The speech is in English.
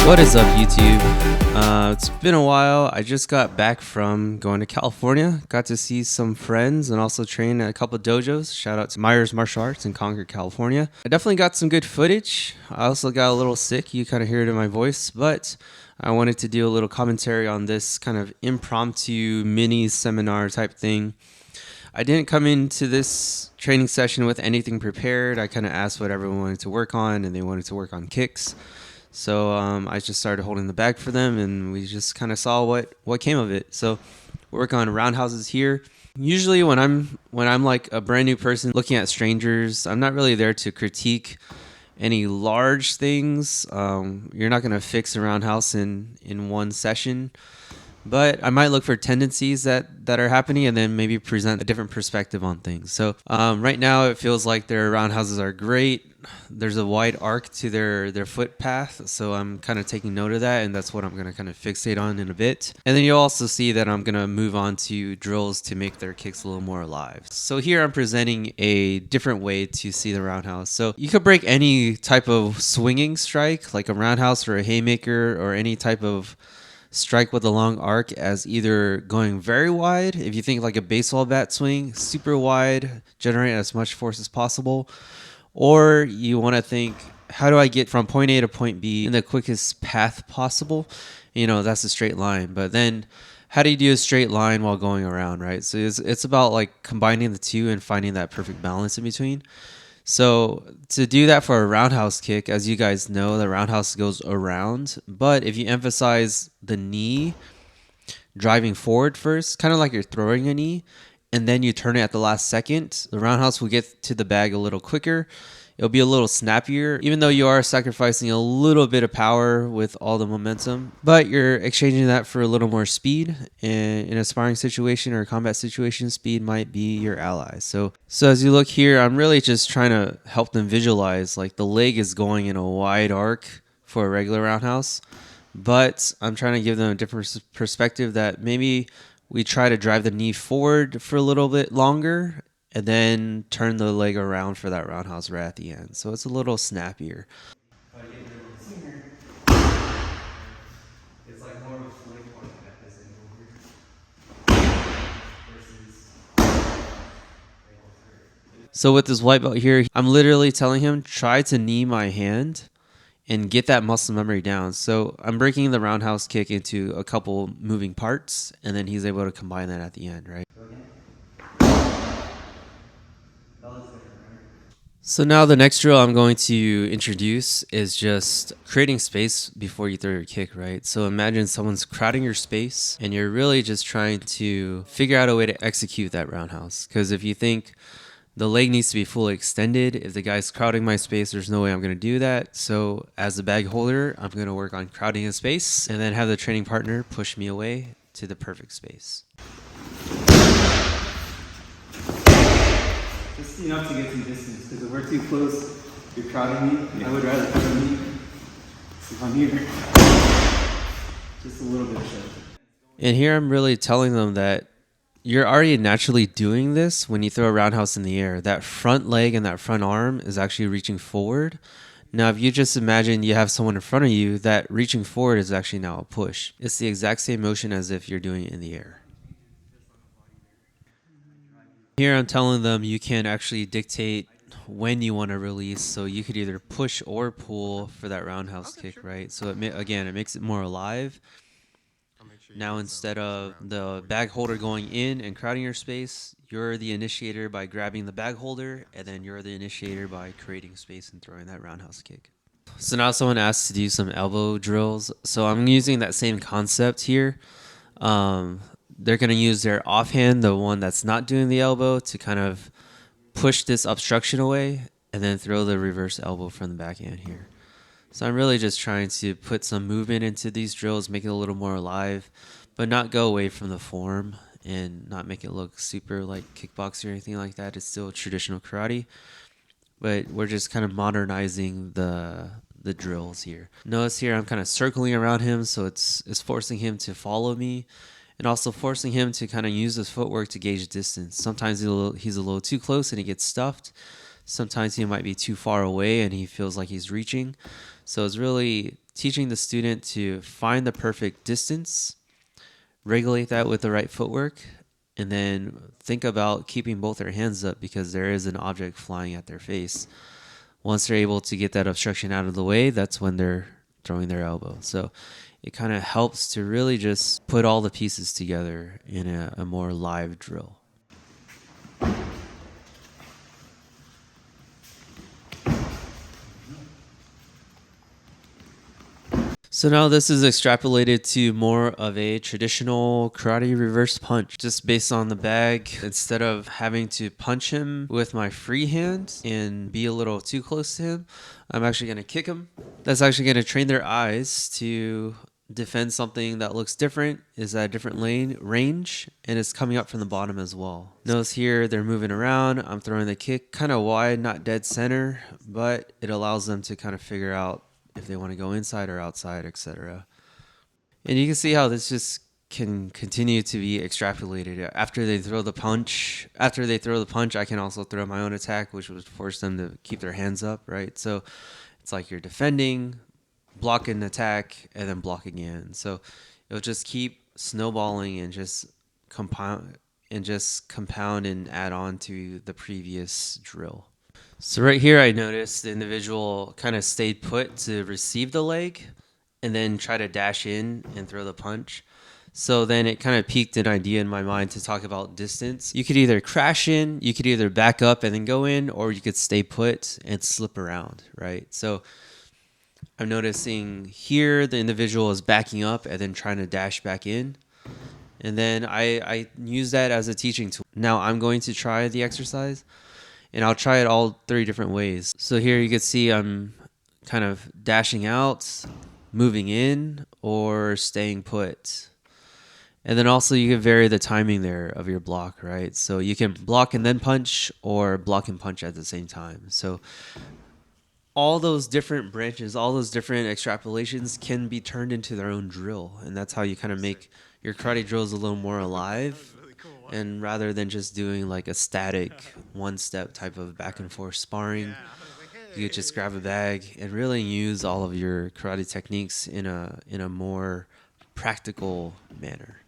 What is up, YouTube? It's been a while. I just got back from going to California. Got to see some friends and also train at a couple of dojos. Shout out to Myers Martial Arts in Concord, California. I definitely got some good footage. I also got a little sick. You kind of hear it in my voice, but I wanted to do a little commentary on this kind of impromptu mini seminar type thing. I didn't come into this training session with anything prepared. I kind of asked what everyone wanted to work on, and they wanted to work on kicks. So I just started holding the bag for them, and we just kind of saw what came of it. So we work on roundhouses here. Usually when I'm like a brand new person looking at strangers, I'm not really there to critique any large things. You're not going to fix a roundhouse in one session. But I might look for tendencies that are happening and then maybe present a different perspective on things. So right now it feels like their roundhouses are great. There's a wide arc to their foot path. So I'm kind of taking note of that, and that's what I'm going to kind of fixate on in a bit. And then you'll also see that I'm going to move on to drills to make their kicks a little more alive. So here I'm presenting a different way to see the roundhouse. So you could break any type of swinging strike, like a roundhouse or a haymaker or any type of strike with a long arc, as either going very wide, if you think like a baseball bat swing, super wide, generate as much force as possible, or you want to think, how do I get from point A to point B in the quickest path possible? You know, that's a straight line. But then how do you do a straight line while going around, right? So it's about like combining the two and finding that perfect balance in between. So to do that for a roundhouse kick, as you guys know, the roundhouse goes around. But if you emphasize the knee driving forward first, kind of like you're throwing a knee, and then you turn it at the last second, the roundhouse will get to the bag a little quicker. It'll be a little snappier, even though you are sacrificing a little bit of power with all the momentum, but you're exchanging that for a little more speed. And in a sparring situation or a combat situation, speed might be your ally. So as you look here, I'm really just trying to help them visualize like the leg is going in a wide arc for a regular roundhouse, but I'm trying to give them a different perspective that maybe we try to drive the knee forward for a little bit longer and then turn the leg around for that roundhouse right at the end. So it's a little snappier. If I get rid of the finger, it's like more of a flick point at this angle here. So with this white belt here, I'm literally telling him, try to knee my hand and get that muscle memory down. So I'm breaking the roundhouse kick into a couple moving parts, and then he's able to combine that at the end, right? So now the next drill I'm going to introduce is just creating space before you throw your kick, right? So imagine someone's crowding your space and you're really just trying to figure out a way to execute that roundhouse. Because if you think the leg needs to be fully extended, if the guy's crowding my space, there's no way I'm going to do that. So as a bag holder, I'm going to work on crowding his space and then have the training partner push me away to the perfect space. Just enough to get some distance, because if we're too close, you're crowding me. Yeah. I would rather crowd me. So if I'm here, just a little bit of shove. And here I'm really telling them that you're already naturally doing this when you throw a roundhouse in the air. That front leg and that front arm is actually reaching forward. Now, if you just imagine you have someone in front of you, that reaching forward is actually now a push. It's the exact same motion as if you're doing it in the air. Here I'm telling them you can actually dictate when you want to release, so you could either push or pull for that roundhouse kick, right? So it makes it more alive. Now instead of the bag holder going in and crowding your space, you're the initiator by grabbing the bag holder, and then you're the initiator by creating space and throwing that roundhouse kick. So now someone asked to do some elbow drills. So I'm using that same concept here. They're going to use their offhand, the one that's not doing the elbow, to kind of push this obstruction away and then throw the reverse elbow from the backhand here. So I'm really just trying to put some movement into these drills, make it a little more alive, but not go away from the form and not make it look super like kickboxing or anything like that. It's still traditional karate, but we're just kind of modernizing the drills here. Notice here I'm kind of circling around him, so it's forcing him to follow me, and also forcing him to kind of use his footwork to gauge distance. Sometimes he's a little too close and he gets stuffed. Sometimes he might be too far away and he feels like he's reaching. So it's really teaching the student to find the perfect distance, regulate that with the right footwork, and then think about keeping both their hands up because there is an object flying at their face. Once they're able to get that obstruction out of the way, that's when they're throwing their elbow. So it kind of helps to really just put all the pieces together in a more live drill. So now this is extrapolated to more of a traditional karate reverse punch, just based on the bag. Instead of having to punch him with my free hand and be a little too close to him, I'm actually going to kick him. That's actually going to train their eyes to defend something that looks different, is at a different range, and it's coming up from the bottom as well. Notice here they're moving around. I'm throwing the kick kind of wide, not dead center, but it allows them to kind of figure out if they want to go inside or outside, etc. And you can see how this just can continue to be extrapolated. After they throw the punch, I can also throw my own attack, which would force them to keep their hands up, right? So it's like you're defending, block an attack, and then block again. So it'll just keep snowballing and just compound and add on to the previous drill. So right here, I noticed the individual kind of stayed put to receive the leg and then try to dash in and throw the punch. So then it kind of piqued an idea in my mind to talk about distance. You could either crash in, you could either back up and then go in, or you could stay put and slip around, right? So I'm noticing here the individual is backing up and then trying to dash back in. And then I use that as a teaching tool. Now I'm going to try the exercise. And I'll try it all 3 different ways. So here you can see I'm kind of dashing out, moving in, or staying put. And then also you can vary the timing there of your block, right? So you can block and then punch, or block and punch at the same time. So all those different branches, all those different extrapolations can be turned into their own drill. And that's how you kind of make your karate drills a little more alive. And rather than just doing like a static one-step type of back and forth sparring, you could just grab a bag and really use all of your karate techniques in a more practical manner.